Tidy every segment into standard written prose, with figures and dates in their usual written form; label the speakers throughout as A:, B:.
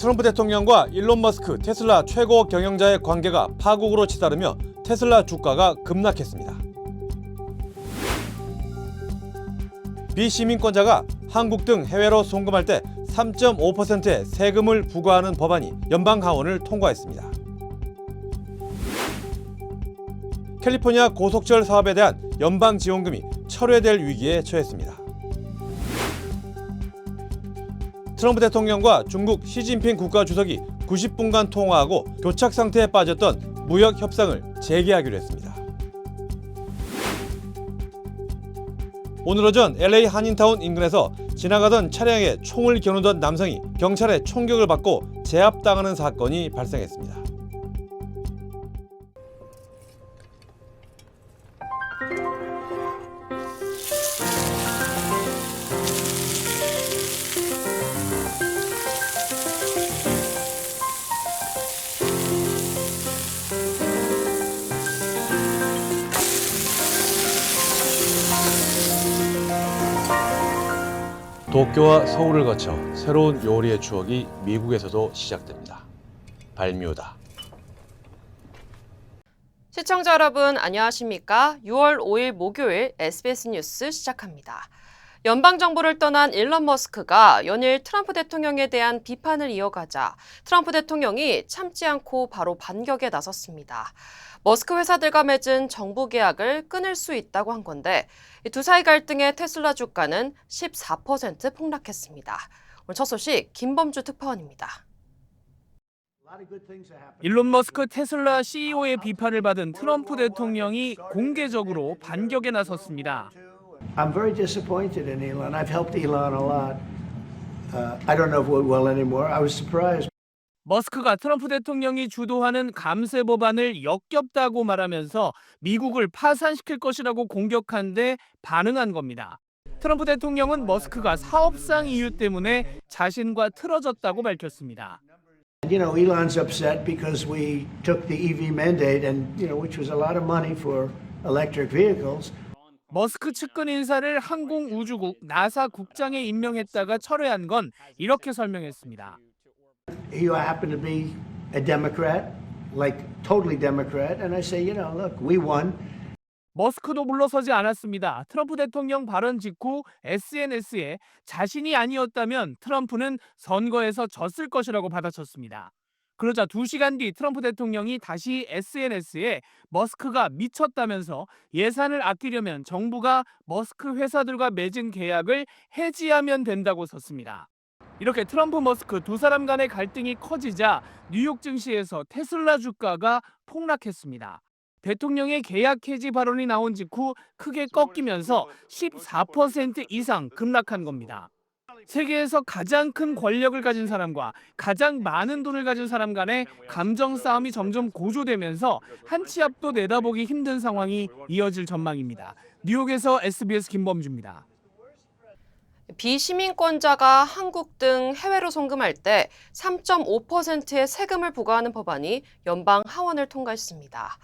A: 트럼프 대통령과 일론 머스크 테슬라 최고 경영자의 관계가 파국으로 치달으며 테슬라 주가가 급락했습니다. 비시민권자가 한국 등 해외로 송금할 때 3.5%의 세금을 부과하는 법안이 연방하원을 통과했습니다. 캘리포니아 고속철 사업에 대한 연방 지원금이 철회될 위기에 처했습니다. 트럼프 대통령과 중국 시진핑 국가주석이 90분간 통화하고 교착 상태에 빠졌던 무역 협상을 재개하기로 했습니다. 오늘 오전 LA 한인타운 인근에서 지나가던 차량에 총을 겨누던 남성이 경찰의 총격을 받고 제압당하는 사건이 발생했습니다. 도쿄와 서울을 거쳐 새로운 요리의 추억이 미국에서도 시작됩니다. 발뮤다.
B: 시청자 여러분 안녕하십니까? 6월 5일 목요일 SBS 뉴스 시작합니다. 연방정부를 떠난 일론 머스크가 연일 트럼프 대통령에 대한 비판을 이어가자 트럼프 대통령이 참지 않고 바로 반격에 나섰습니다. 머스크 회사들과 맺은 정부 계약을 끊을 수 있다고 한 건데 두 사이 갈등의 테슬라 주가는 14% 폭락했습니다. 오늘 첫 소식 김범주 특파원입니다.
C: 일론 머스크 테슬라 CEO의 비판을 받은 트럼프 대통령이 공개적으로 반격에 나섰습니다.
D: I'm very disappointed in Elon. I've helped Elon a lot. I don't know if it will anymore. I was surprised.
C: 머스크가 트럼프 대통령이 주도하는 감세 법안을 역겹다고 말하면서 미국을 파산시킬 것이라고 공격한 데 반응한 겁니다. 트럼프 대통령은 머스크가 사업상 이유 때문에 자신과 틀어졌다고 밝혔습니다.
D: You know, Elon's upset because we took the EV mandate and, which was a lot of money for electric vehicles.
C: 머스크 측근 인사를 항공우주국 나사 국장에 임명했다가 철회한 건 이렇게 설명했습니다.
D: He happened to be a Democrat, like totally Democrat, and I say, look, we won.
C: 머스크도 물러서지 않았습니다. 트럼프 대통령 발언 직후 SNS에 자신이 아니었다면 트럼프는 선거에서 졌을 것이라고 받아쳤습니다. 그러자 2시간 뒤 트럼프 대통령이 다시 SNS에 머스크가 미쳤다면서 예산을 아끼려면 정부가 머스크 회사들과 맺은 계약을 해지하면 된다고 썼습니다. 이렇게 트럼프 머스크 두 사람 간의 갈등이 커지자 뉴욕 증시에서 테슬라 주가가 폭락했습니다. 대통령의 계약 해지 발언이 나온 직후 크게 꺾이면서 14% 이상 급락한 겁니다. 세계에서 가장 큰 권력을 가진 사람과 가장 많은 돈을 가진 사람 간의 감정 싸움이 점점 고조되면서 한 치 앞도 내다보기 힘든 상황이 이어질 전망입니다. 뉴욕에서 SBS 김범주입니다.
B: 비시민권자가 한국 등 해외로 송금할 때 3.5%의 세금을 부과하는 법안이 연방 하원을 통과했습니다.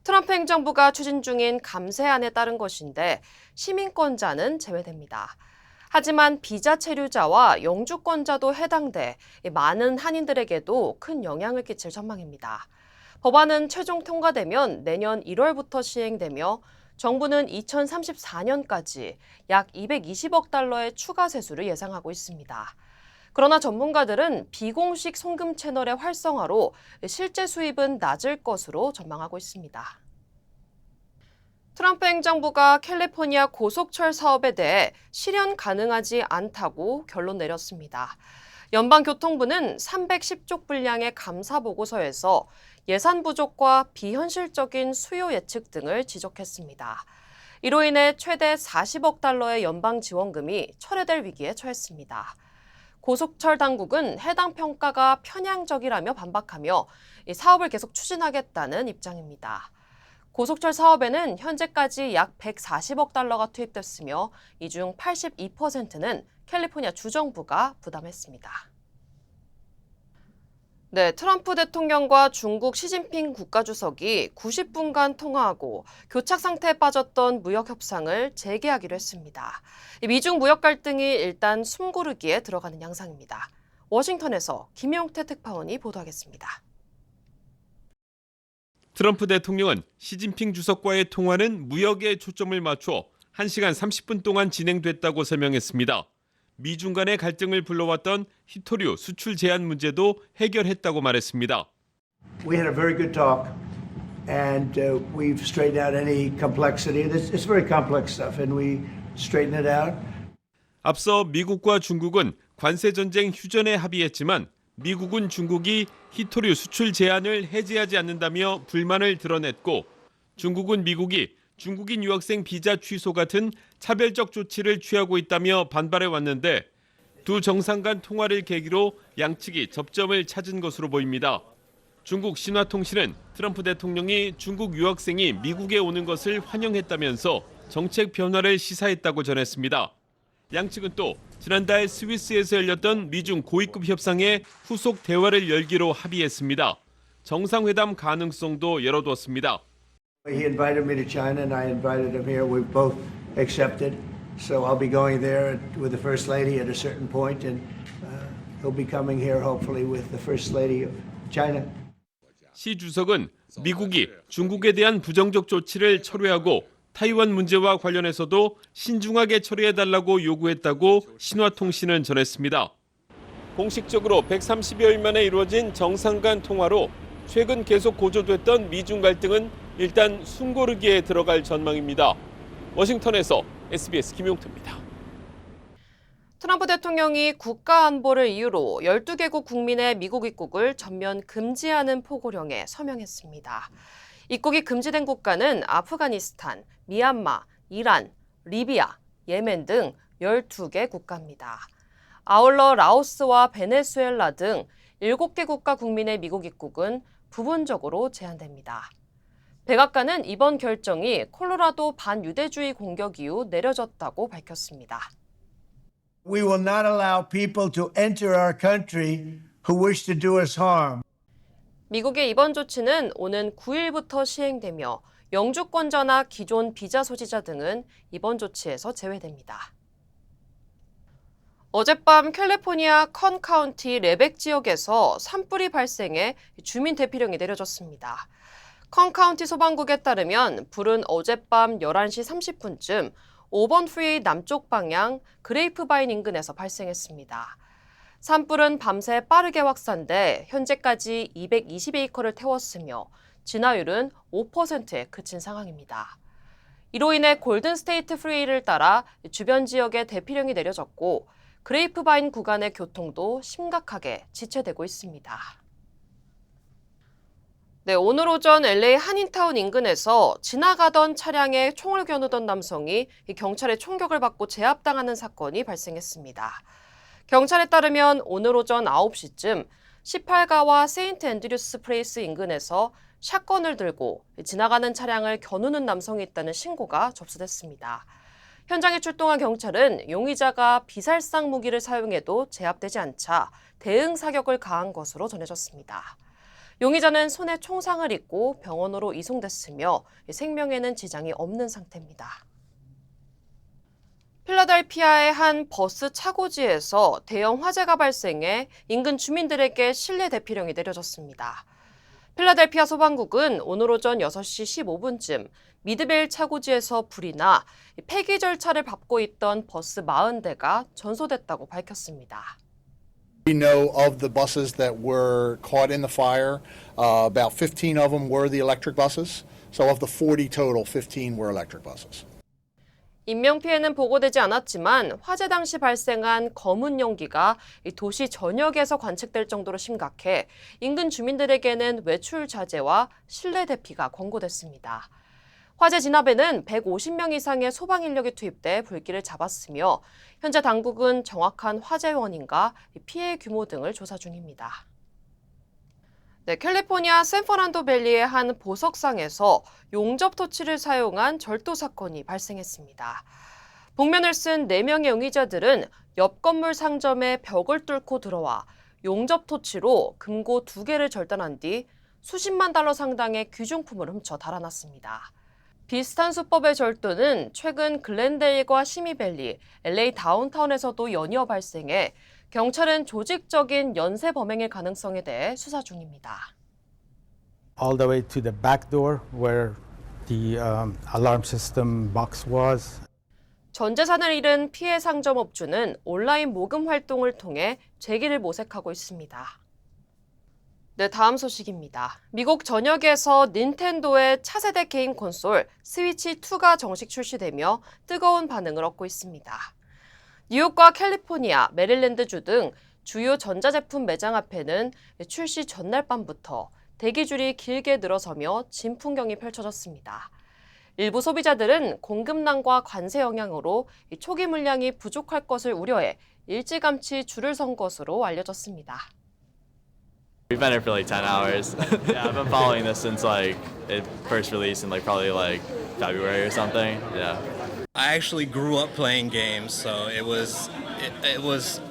B: 트럼프 행정부가 추진 중인 감세안에 따른 것인데 시민권자는 제외됩니다. 하지만 비자 체류자와 영주권자도 해당돼 많은 한인들에게도 큰 영향을 끼칠 전망입니다. 법안은 최종 통과되면 내년 1월부터 시행되며 정부는 2034년까지 약 220억 달러의 추가 세수를 예상하고 있습니다. 그러나 전문가들은 비공식 송금 채널의 활성화로 실제 수입은 낮을 것으로 전망하고 있습니다. 트럼프 행정부가 캘리포니아 고속철 사업에 대해 실현 가능하지 않다고 결론 내렸습니다. 연방교통부는 310쪽 분량의 감사 보고서에서 예산 부족과 비현실적인 수요 예측 등을 지적했습니다. 이로 인해 최대 40억 달러의 연방 지원금이 철회될 위기에 처했습니다. 고속철 당국은 해당 평가가 편향적이라며 반박하며 이 사업을 계속 추진하겠다는 입장입니다. 고속철 사업에는 현재까지 약 140억 달러가 투입됐으며 이 중 82%는 캘리포니아 주정부가 부담했습니다. 네, 트럼프 대통령과 중국 시진핑 국가주석이 90분간 통화하고 교착 상태에 빠졌던 무역 협상을 재개하기로 했습니다. 미중 무역 갈등이 일단 숨고르기에 들어가는 양상입니다. 워싱턴에서 김용태 특파원이 보도하겠습니다.
E: 트럼프 대통령은 시진핑 주석과의 통화는 무역에 초점을 맞춰 1시간 30분 동안 진행됐다고 설명했습니다. 미중 간의 갈등을 불러왔던 히토류 수출 제한 문제도 해결했다고 말했습니다.
D: We had a very good talk, and we've straightened out any complexity. It's very complex stuff, and we straightened it out.
E: 앞서 미국과 중국은 관세 전쟁 휴전에 합의했지만 미국은 중국이 히토류 수출 제한을 해제하지 않는다며 불만을 드러냈고 중국은 미국이 중국인 유학생 비자 취소 같은 차별적 조치를 취하고 있다며 반발해 왔는데 두 정상 간 통화를 계기로 양측이 접점을 찾은 것으로 보입니다. 중국 신화통신은 트럼프 대통령이 중국 유학생이 미국에 오는 것을 환영했다면서 정책 변화를 시사했다고 전했습니다. 양측은 또 지난달 스위스에서 열렸던 미중 고위급 협상에 후속 대화를 열기로 합의했습니다. 정상회담 가능성도 열어두었습니다.
D: He invited me to China, and I invited him here. We've both accepted. So I'll be going there with the First Lady at a certain point, and he'll be coming here hopefully with the First Lady of China.
E: 시 주석은 미국이 중국에 대한 부정적 조치를 철회하고 타이완 문제와 관련해서도 신중하게 처리해달라고 요구했다고 신화통신은 전했습니다. 공식적으로 130여일 만에 이루어진 정상 간 통화로 최근 계속 고조됐던 미중 갈등은 일단 숨고르기에 들어갈 전망입니다. 워싱턴에서 SBS 김용태입니다.
B: 트럼프 대통령이 국가 안보를 이유로 12개국 국민의 미국 입국을 전면 금지하는 포고령에 서명했습니다. 입국이 금지된 국가는 아프가니스탄, 미얀마, 이란, 리비아, 예멘 등 12개 국가입니다. 아울러 라오스와 베네수엘라 등 7개 국가 국민의 미국 입국은 부분적으로 제한됩니다. 백악관은 이번 결정이 콜로라도 반유대주의 공격 이후 내려졌다고 밝혔습니다.
D: We will not allow people to enter our country who wish to do us harm.
B: 미국의 이번 조치는 오는 9일부터 시행되며 영주권자나 기존 비자 소지자 등은 이번 조치에서 제외됩니다. 어젯밤 캘리포니아 컨 카운티 레벡 지역에서 산불이 발생해 주민 대피령이 내려졌습니다. 컨 카운티 소방국에 따르면 불은 어젯밤 11시 30분쯤 5번 프리웨이 남쪽 방향 그레이프바인 인근에서 발생했습니다. 산불은 밤새 빠르게 확산돼 현재까지 220에이커를 태웠으며 진화율은 5%에 그친 상황입니다. 이로 인해 골든 스테이트 프리웨이를 따라 주변 지역에 대피령이 내려졌고 그레이프바인 구간의 교통도 심각하게 지체되고 있습니다. 네, 오늘 오전 LA 한인타운 인근에서 지나가던 차량에 총을 겨누던 남성이 경찰의 총격을 받고 제압당하는 사건이 발생했습니다. 경찰에 따르면 오늘 오전 9시쯤 18가와 세인트 앤드류스 플레이스 인근에서 샷건을 들고 지나가는 차량을 겨누는 남성이 있다는 신고가 접수됐습니다. 현장에 출동한 경찰은 용의자가 비살상 무기를 사용해도 제압되지 않자 대응 사격을 가한 것으로 전해졌습니다. 용의자는 손에 총상을 입고 병원으로 이송됐으며 생명에는 지장이 없는 상태입니다. 필라델피아의 한 버스 차고지에서 대형 화재가 발생해 인근 주민들에게 실내 대피령이 내려졌습니다. 필라델피아 소방국은 오늘 오전 6시 15분쯤 미드베일 차고지에서 불이 나 폐기 절차를 밟고 있던 버스 40대가 전소됐다고 밝혔습니다.
F: We know of the buses that were caught in the fire. About 15 of them were the electric buses. So of the 40 total, 15 were electric buses.
B: 인명피해는 보고되지 않았지만 화재 당시 발생한 검은 연기가 도시 전역에서 관측될 정도로 심각해 인근 주민들에게는 외출 자제와 실내 대피가 권고됐습니다. 화재 진압에는 150명 이상의 소방 인력이 투입돼 불길을 잡았으며 현재 당국은 정확한 화재 원인과 피해 규모 등을 조사 중입니다. 네, 캘리포니아 샌퍼란도 밸리의 한 보석상에서 용접 토치를 사용한 절도 사건이 발생했습니다. 복면을 쓴 4명의 용의자들은 옆 건물 상점에 벽을 뚫고 들어와 용접 토치로 금고 2개를 절단한 뒤 수십만 달러 상당의 귀중품을 훔쳐 달아났습니다. 비슷한 수법의 절도는 최근 글렌데일과 시미밸리, LA 다운타운에서도 연이어 발생해 경찰은 조직적인 연쇄 범행의 가능성에 대해 수사 중입니다.
G: all the way to the back door where the alarm system box was.
B: 전 재산을 잃은 피해 상점업주는 온라인 모금 활동을 통해 재기를 모색하고 있습니다. 네, 다음 소식입니다. 미국 전역에서 닌텐도의 차세대 게임 콘솔 스위치2가 정식 출시되며 뜨거운 반응을 얻고 있습니다. 뉴욕과 캘리포니아, 메릴랜드주 등 주요 전자제품 매장 앞에는 출시 전날 밤부터 대기줄이 길게 늘어서며 진풍경이 펼쳐졌습니다. 일부 소비자들은 공급난과 관세 영향으로 초기 물량이 부족할 것을 우려해 일찌감치 줄을 선 것으로 알려졌습니다.
H: We've been here for like 10 hours. Yeah, I've been following this since like it first released in like probably like February or something. Yeah.
I: I actually grew up playing games, so it was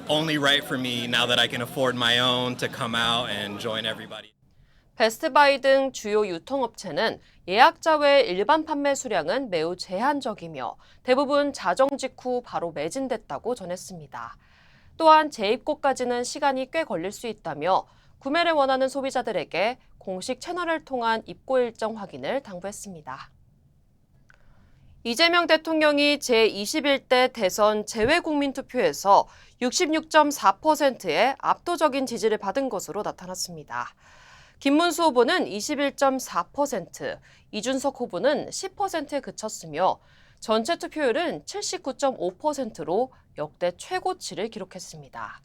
I: only right for me now that I can afford my own to come out and join everybody.
B: 베스트바이 등 주요 유통업체는 예약자 외 일반 판매 수량은 매우 제한적이며 대부분 자정 직후 바로 매진됐다고 전했습니다. 또한 재입고까지는 시간이 꽤 걸릴 수 있다며 구매를 원하는 소비자들에게 공식 채널을 통한 입고 일정 확인을 당부했습니다. 이재명 대통령이 제21대 대선 재외국민투표에서 66.4%의 압도적인 지지를 받은 것으로 나타났습니다. 김문수 후보는 21.4%, 이준석 후보는 10%에 그쳤으며 전체 투표율은 79.5%로 역대 최고치를 기록했습니다.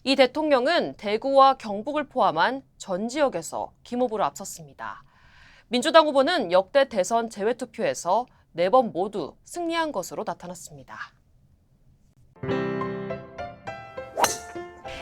B: 이 대통령은 대구와 경북을 포함한 전 지역에서 김 후보를 앞섰습니다. 민주당 후보는 역대 대선 재외투표에서 4번 모두 승리한 것으로 나타났습니다.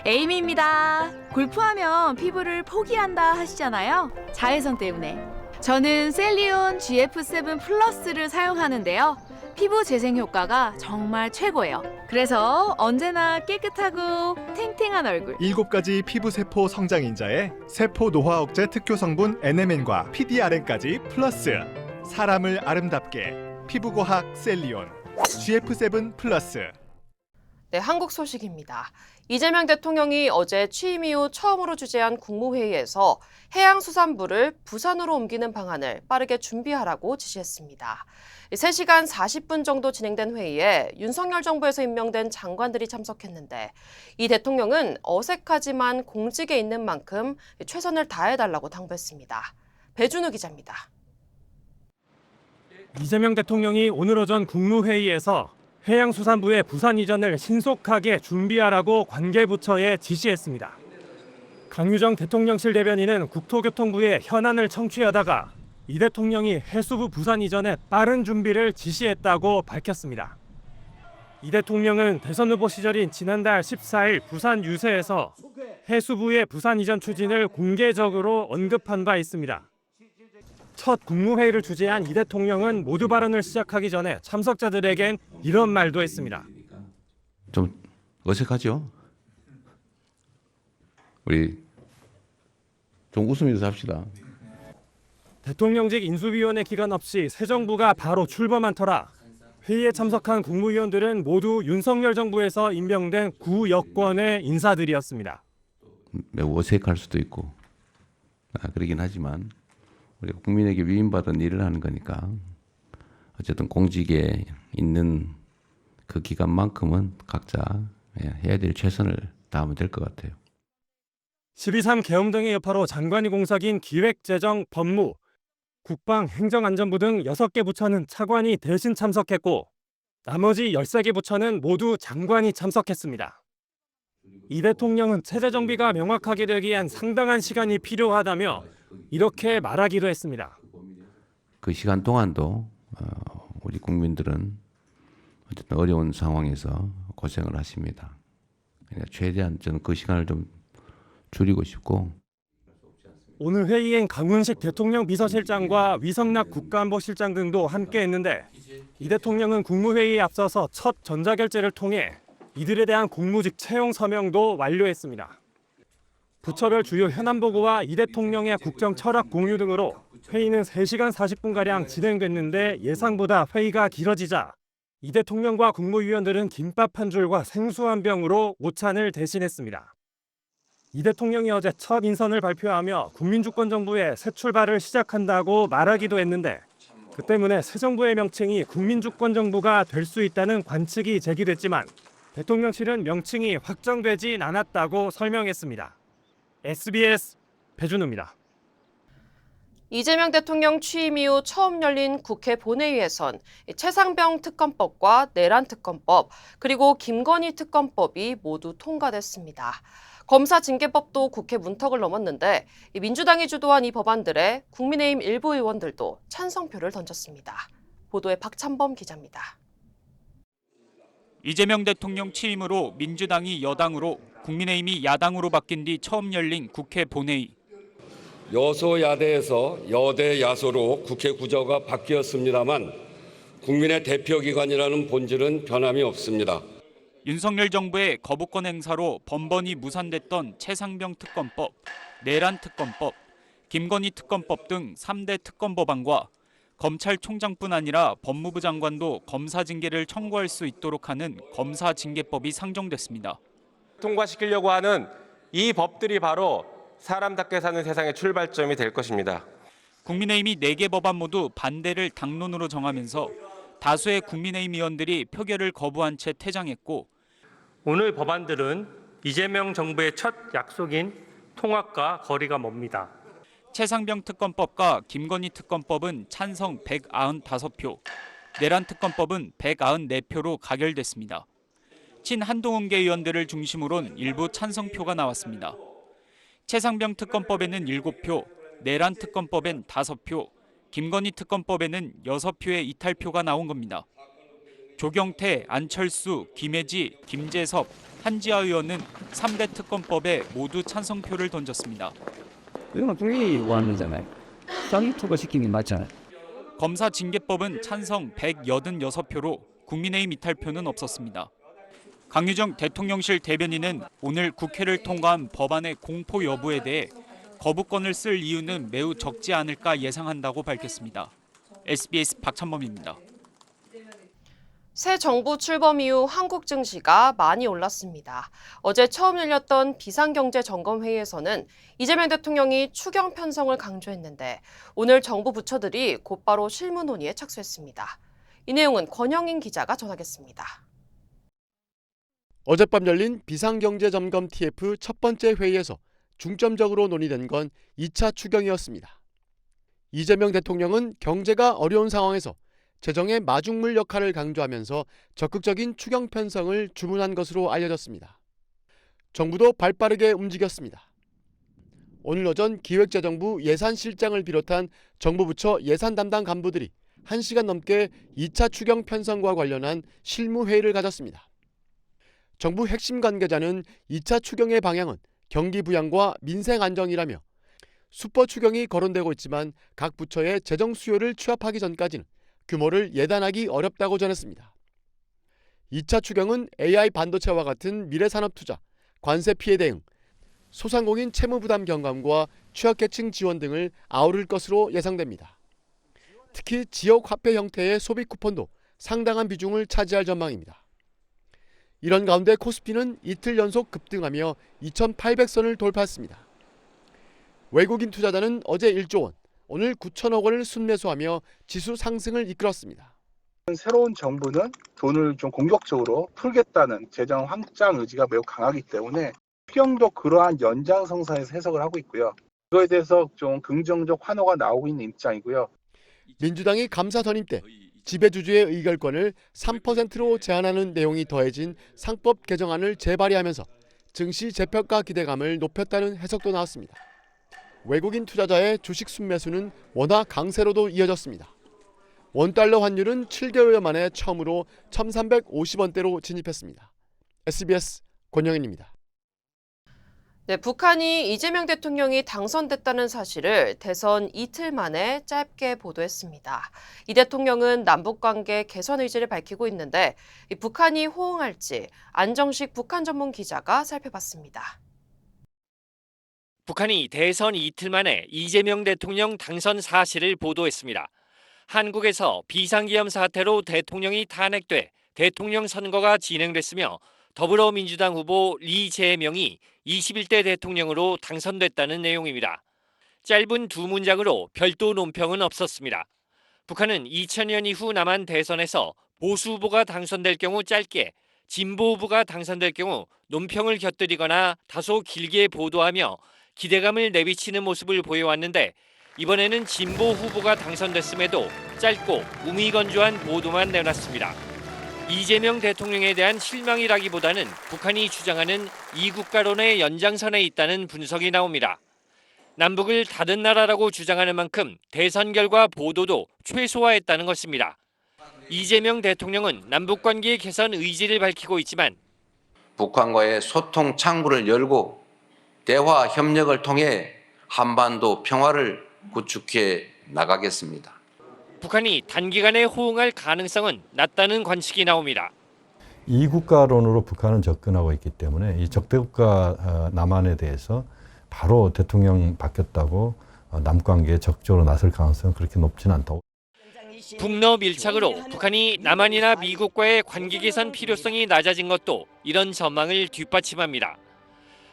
J: 에이미입니다. 골프하면 피부를 포기한다 하시잖아요. 자외선 때문에. 저는 셀리온 GF7 플러스를 사용하는데요. 피부 재생 효과가 정말 최고예요. 그래서 언제나 깨끗하고 탱탱한 얼굴.
K: 7가지 피부세포 성장인자에 세포 노화 억제 특효 성분 NMN과 PDRN까지 플러스. 사람을 아름답게 피부과학 셀리온 GF7 플러스.
B: 네, 한국 소식입니다. 이재명 대통령이 어제 취임 이후 처음으로 주재한 국무회의에서 해양수산부를 부산으로 옮기는 방안을 빠르게 준비하라고 지시했습니다. 3시간 40분 정도 진행된 회의에 윤석열 정부에서 임명된 장관들이 참석했는데 이 대통령은 어색하지만 공직에 있는 만큼 최선을 다해달라고 당부했습니다. 배준우 기자입니다.
C: 이재명 대통령이 오늘 오전 국무회의에서 해양수산부의 부산 이전을 신속하게 준비하라고 관계부처에 지시했습니다. 강유정 대통령실 대변인은 국토교통부의 현안을 청취하다가 이 대통령이 해수부 부산 이전에 빠른 준비를 지시했다고 밝혔습니다. 이 대통령은 대선 후보 시절인 지난달 14일 부산 유세에서 해수부의 부산 이전 추진을 공개적으로 언급한 바 있습니다. 첫 국무회의를 주재한 이 대통령은 모두 발언을 시작하기 전에 참석자들에겐 이런 말도 했습니다.
L: 좀 어색하죠? 우리 좀 웃으면서 합시다.
C: 대통령직 인수위원회 기간 없이 새 정부가 바로 출범한 터라 회의에 참석한 국무위원들은 모두 윤석열 정부에서 임명된 구여권의 인사들이었습니다.
L: 매우 어색할 수도 있고 그러긴 하지만 우리가 국민에게 위임받은 일을 하는 거니까 어쨌든 공직에 있는 그 기간만큼은 각자 해야 될 최선을 다하면 될 것 같아요.
C: 12.3 계엄 등의 여파로 장관이 공석인 기획재정, 법무, 국방, 행정안전부 등 6개 부처는 차관이 대신 참석했고 나머지 13개 부처는 모두 장관이 참석했습니다. 이 대통령은 체제 정비가 명확하게 되기 위한 상당한 시간이 필요하다며 이렇게 말하기도 했습니다.
L: 그 시간 동안도 우리 국민들은 어쨌든 어려운 상황에서 고생을 하십니다. 그러니까 최대한 저는 그 시간을 좀 줄이고 싶고.
C: 오늘 회의엔 강훈식 대통령 비서실장과 위성락 국가안보실장 등도 함께했는데 이 대통령은 국무회의에 앞서서 첫 전자결제를 통해 이들에 대한 공무직 채용 서명도 완료했습니다. 부처별 주요 현안 보고와 이 대통령의 국정 철학 공유 등으로 회의는 3시간 40분가량 진행됐는데 예상보다 회의가 길어지자
M: 이 대통령과 국무위원들은 김밥 한 줄과 생수 한 병으로 오찬을 대신했습니다. 이 대통령이 어제 첫 인선을 발표하며 국민주권정부의 새 출발을 시작한다고 말하기도 했는데 그 때문에 새 정부의 명칭이 국민주권정부가 될 수 있다는 관측이 제기됐지만 대통령실은 명칭이 확정되진 않았다고 설명했습니다. SBS 배준우입니다.
B: 이재명 대통령 취임 이후 처음 열린 국회 본회의에선 최상병 특검법과 내란 특검법, 그리고 김건희 특검법이 모두 통과됐습니다. 검사 징계법도 국회 문턱을 넘었는데 민주당이 주도한 이 법안들에 국민의힘 일부 의원들도 찬성표를 던졌습니다. 보도에 박찬범 기자입니다.
N: 이재명 대통령 취임으로 민주당이 여당으로 국민의힘이 야당으로 바뀐 뒤 처음 열린 국회 본회의.
O: 여소야대에서 여대 야소로 국회 구조가 바뀌었습니다만 국민의 대표기관이라는 본질은 변함이 없습니다.
N: 윤석열 정부의 거부권 행사로 번번이 무산됐던 최상병 특검법, 내란 특검법, 김건희 특검법 등 3대 특검 법안과 검찰총장뿐 아니라 법무부 장관도 검사 징계를 청구할 수 있도록 하는 검사 징계법이 상정됐습니다.
P: 통과시키려고 하는 이 법들이 바로 사람답게 사는 세상의 출발점이 될 것입니다.
N: 국민의힘이 4개 법안 모두 반대를 당론으로 정하면서 다수의 국민의힘 의원들이 표결을 거부한 채 퇴장했고
Q: 오늘 법안들은 이재명 정부의 첫 약속인 통합과 거리가 멉니다.
N: 최상병 특검법과 김건희 특검법은 찬성 195표, 내란 특검법은 194표로 가결됐습니다. 친한동훈계 의원들을 중심으로는 일부 찬성표가 나왔습니다. 최상병 특검법에는 7표, 내란 특검법엔 5표, 김건희 특검법에는 6표의 이탈표가 나온 겁니다. 조경태, 안철수, 김혜지, 김재섭, 한지아 의원은 3대 특검법에 모두 찬성표를 던졌습니다.
R: 이건 국민이 원하잖아요. 쌍이 통과시키는 게 맞잖아요.
N: 검사 징계법은 찬성 186표로 국민의힘 이탈표는 없었습니다. 강유정 대통령실 대변인은 오늘 국회를 통과한 법안의 공포 여부에 대해 거부권을 쓸 이유는 매우 적지 않을까 예상한다고 밝혔습니다. SBS 박찬범입니다.
B: 새 정부 출범 이후 한국 증시가 많이 올랐습니다. 어제 처음 열렸던 비상경제점검회의에서는 이재명 대통령이 추경 편성을 강조했는데 오늘 정부 부처들이 곧바로 실무 논의에 착수했습니다. 이 내용은 권영인 기자가 전하겠습니다.
S: 어젯밤 열린 비상경제점검 TF 첫 번째 회의에서 중점적으로 논의된 건 2차 추경이었습니다. 이재명 대통령은 경제가 어려운 상황에서 재정의 마중물 역할을 강조하면서 적극적인 추경 편성을 주문한 것으로 알려졌습니다. 정부도 발빠르게 움직였습니다. 오늘 오전 기획재정부 예산실장을 비롯한 정부 부처 예산 담당 간부들이 1시간 넘게 2차 추경 편성과 관련한 실무회의를 가졌습니다. 정부 핵심 관계자는 2차 추경의 방향은 경기 부양과 민생 안정이라며 슈퍼 추경이 거론되고 있지만 각 부처의 재정 수요를 취합하기 전까지는 규모를 예단하기 어렵다고 전했습니다. 2차 추경은 AI 반도체와 같은 미래산업 투자, 관세 피해 대응, 소상공인 채무 부담 경감과 취약계층 지원 등을 아우를 것으로 예상됩니다. 특히 지역 화폐 형태의 소비 쿠폰도 상당한 비중을 차지할 전망입니다. 이런 가운데 코스피는 이틀 연속 급등하며 2,800선을 돌파했습니다. 외국인 투자자는 어제 1조 원, 오늘 9천억 원을 순매수하며 지수 상승을 이끌었습니다.
T: 새로운 정부는 돈을 좀 공격적으로 풀겠다는 재정 확장 의지가 매우 강하기 때문에 추경도 그러한 연장선상에서 해석을 하고 있고요. 그거에 대해서 좀 긍정적 환호가 나오고 있는 입장이고요.
S: 민주당이 감사 선임 때 지배주주의 의결권을 3%로 제한하는 내용이 더해진 상법 개정안을 재발의하면서 증시 재평가 기대감을 높였다는 해석도 나왔습니다. 외국인 투자자의 주식 순매수는 원화 강세로도 이어졌습니다. 원달러 환율은 7개월 만에 처음으로 1,350원대로 진입했습니다. SBS 권영인입니다.
B: 네, 북한이 이재명 대통령이 당선됐다는 사실을 대선 이틀 만에 짧게 보도했습니다. 이 대통령은 남북관계 개선 의지를 밝히고 있는데 북한이 호응할지 안정식 북한 전문 기자가 살펴봤습니다.
U: 북한이 대선 이틀 만에 이재명 대통령 당선 사실을 보도했습니다. 한국에서 비상기염 사태로 대통령이 탄핵돼 대통령 선거가 진행됐으며 더불어민주당 후보 리재명이 21대 대통령으로 당선됐다는 내용입니다. 짧은 두 문장으로 별도 논평은 없었습니다. 북한은 2000년 이후 남한 대선에서 보수 후보가 당선될 경우 짧게, 진보 후보가 당선될 경우 논평을 곁들이거나 다소 길게 보도하며 기대감을 내비치는 모습을 보여왔는데 이번에는 진보 후보가 당선됐음에도 짧고 무미건조한 보도만 내놨습니다. 이재명 대통령에 대한 실망이라기보다는 북한이 주장하는 이국가론의 연장선에 있다는 분석이 나옵니다. 남북을 다른 나라라고 주장하는 만큼 대선 결과 보도도 최소화했다는 것입니다. 이재명 대통령은 남북관계 개선 의지를 밝히고 있지만
L: 북한과의 소통 창구를 열고 대화 협력을 통해 한반도 평화를 구축해 나가겠습니다.
U: 북한이 단기간에 호응할 가능성은 낮다는 관측이 나옵니다.
V: 이국가론으로 북한은 접근하고 있기 때문에 이 적대국가 남한에 대해서 바로 대통령 바뀌었다고 남관계에 적극적으로 나설 가능성은 그렇게 높지는 않다고.
U: 북러 밀착으로 북한이 남한이나 미국과의 관계 개선 필요성이 낮아진 것도 이런 전망을 뒷받침합니다.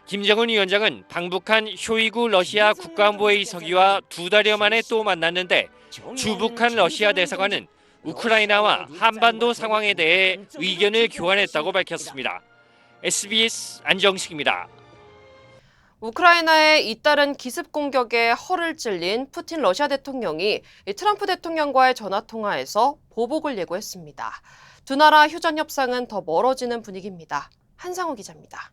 U: 김정은 위원장은 방북한 쇼이구 러시아 국가안보회의 서기와 2달여 만에 또 만났는데 주북한 러시아 대사관은 우크라이나와 한반도 상황에 대해 의견을 교환했다고 밝혔습니다. SBS 안정식입니다.
B: 우크라이나의 잇따른 기습 공격에 허를 찔린 푸틴 러시아 대통령이 트럼프 대통령과의 전화통화에서 보복을 예고했습니다. 두 나라 휴전 협상은 더 멀어지는 분위기입니다. 한상우 기자입니다.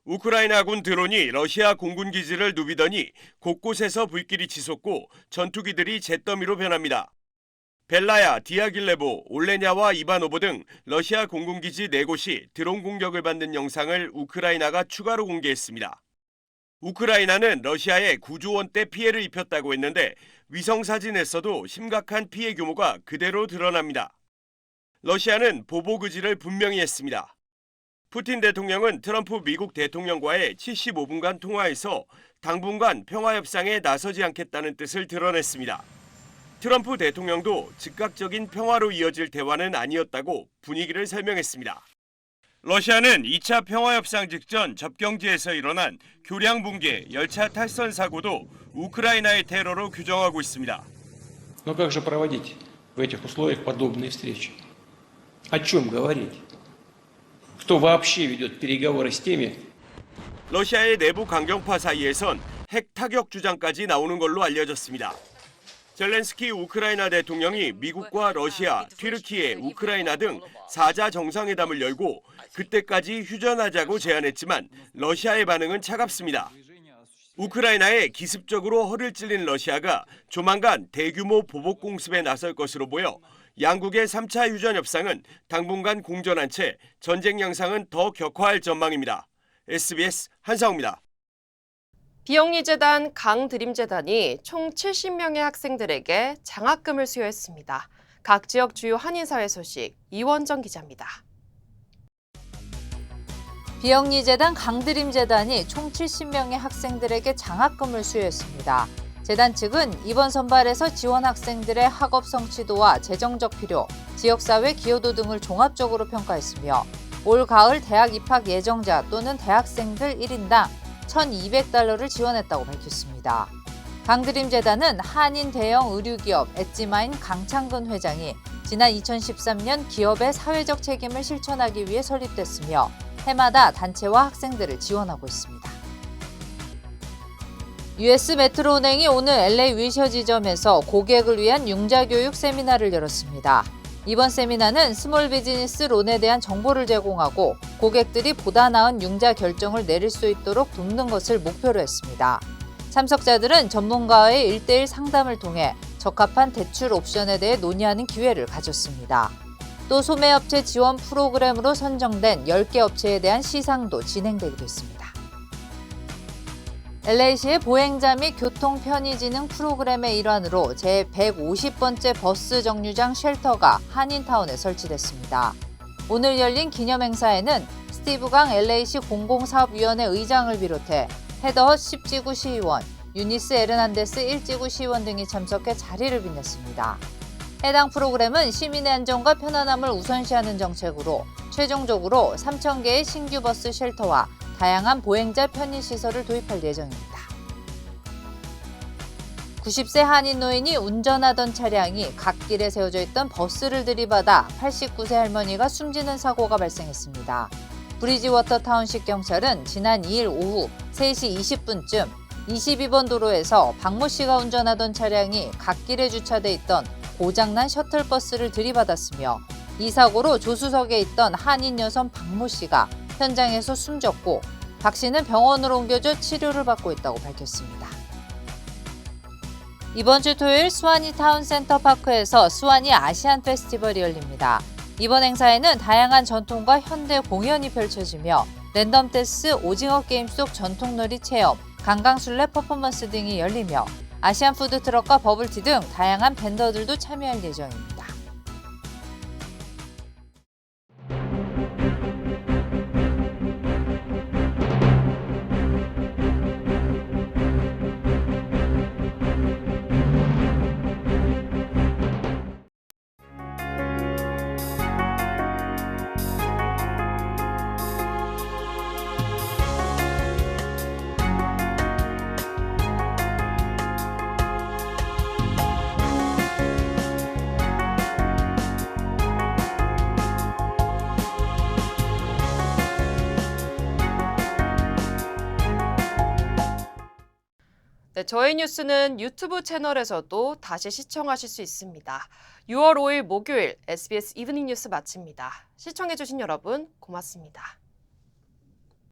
W: 우크라이나군 드론이 러시아 공군 기지를 누비더니 곳곳에서 불길이 치솟고 전투기들이 잿더미로 변합니다. 벨라야, 디아길레보, 올레냐와 이바노보 등 러시아 공군기지 4곳이 드론 공격을 받는 영상을 우크라이나가 추가로 공개했습니다. 우크라이나는 러시아에 9조 원대 피해를 입혔다고 했는데 위성사진에서도 심각한 피해 규모가 그대로 드러납니다. 러시아는 보복 의지를 분명히 했습니다. 푸틴 대통령은 트럼프 미국 대통령과의 75분간 통화에서 당분간 평화협상에 나서지 않겠다는 뜻을 드러냈습니다. 트럼프 대통령도 즉각적인 평화로 이어질 대화는 아니었다고 분위기를 설명했습니다. 러시아는 2차 평화협상 직전 접경지에서 일어난 교량 붕괴, 열차 탈선 사고도 우크라이나의 테러로 규정하고 있습니다.
X: Но как же проводить в этих условиях подобные встречи? О чем говорить? Кто вообще ведет переговоры с теми?
W: 러시아의 내부 강경파 사이에선 핵 타격 주장까지 나오는 걸로 알려졌습니다. 젤렌스키 우크라이나 대통령이 미국과 러시아, 튀르키예, 우크라이나 등 4자 정상회담을 열고 그때까지 휴전하자고 제안했지만 러시아의 반응은 차갑습니다. 우크라이나에 기습적으로 허를 찔린 러시아가 조만간 대규모 보복 공습에 나설 것으로 보여 양국의 3차 휴전 협상은 당분간 공전한 채 전쟁 양상은 더 격화할 전망입니다. SBS 한상우입니다.
B: 비영리재단 강드림재단이 총 70명의 학생들에게 장학금을 수여했습니다. 각 지역 주요 한인사회 소식 이원정 기자입니다.
Y: 비영리재단 강드림재단이 총 70명의 학생들에게 장학금을 수여했습니다. 재단 측은 이번 선발에서 지원 학생들의 학업 성취도와 재정적 필요, 지역사회 기여도 등을 종합적으로 평가했으며 올 가을 대학 입학 예정자 또는 대학생들 1인당 $1,200를 지원했다고 밝혔습니다. 강드림재단은 한인 대형 의류기업 엣지마인 강창근 회장이 지난 2013년 기업의 사회적 책임을 실천하기 위해 설립됐으며 해마다 단체와 학생들을 지원하고 있습니다. US 메트로은행이 오늘 LA 위셔 지점에서 고객을 위한 융자교육 세미나를 열었습니다. 이번 세미나는 스몰 비즈니스 론에 대한 정보를 제공하고 고객들이 보다 나은 융자 결정을 내릴 수 있도록 돕는 것을 목표로 했습니다. 참석자들은 전문가와의 1:1 상담을 통해 적합한 대출 옵션에 대해 논의하는 기회를 가졌습니다. 또 소매업체 지원 프로그램으로 선정된 10개 업체에 대한 시상도 진행되기도 했습니다. LA시의 보행자 및 교통 편의지능 프로그램의 일환으로 제150번째 버스 정류장 쉘터가 한인타운에 설치됐습니다. 오늘 열린 기념행사에는 스티브 강 LA시 공공사업위원회 의장을 비롯해 헤더 10지구 시의원, 유니스 에르난데스 일지구 시의원 등이 참석해 자리를 빛냈습니다. 해당 프로그램은 시민의 안전과 편안함을 우선시하는 정책으로 최종적으로 3,000개의 신규 버스 쉘터와 다양한 보행자 편의시설을 도입할 예정입니다. 90세 한인 노인이 운전하던 차량이 갓길에 세워져 있던 버스를 들이받아 89세 할머니가 숨지는 사고가 발생했습니다. 브리지워터 타운십 경찰은 지난 2일 오후 3시 20분쯤 22번 도로에서 박모 씨가 운전하던 차량이 갓길에 주차돼 있던 고장난 셔틀버스를 들이받았으며 이 사고로 조수석에 있던 한인 여성 박모 씨가 현장에서 숨졌고 박 씨는 병원으로 옮겨져 치료를 받고 있다고 밝혔습니다. 이번 주 토요일 수완이 타운 센터파크에서 수완이 아시안 페스티벌이 열립니다. 이번 행사에는 다양한 전통과 현대 공연이 펼쳐지며 랜덤 댄스, 오징어 게임 속 전통놀이 체험, 강강술래 퍼포먼스 등이 열리며 아시안 푸드트럭과 버블티 등 다양한 벤더들도 참여할 예정입니다.
B: 네, 저희 뉴스는 유튜브 채널에서도 다시 시청하실 수 있습니다. 6월 5일 목요일 SBS 이브닝 뉴스 마칩니다. 시청해주신 여러분 고맙습니다.